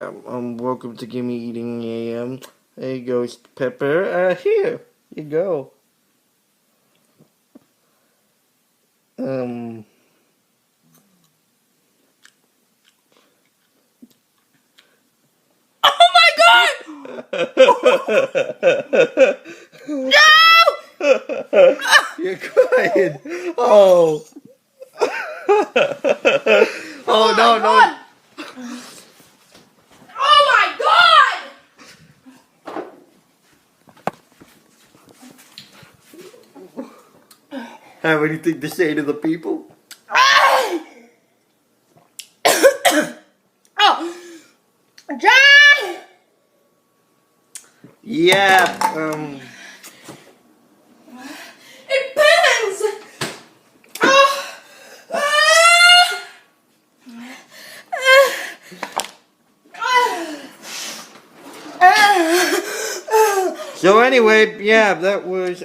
Welcome to Gimme Eating AM. There you go, Pepper. Here you go. Um. Oh my God! No! You're crying. Oh. Oh my no God! Oh my God! no. Have anything to say to the people? Oh, John! Yeah. It bends. So anyway, yeah, that was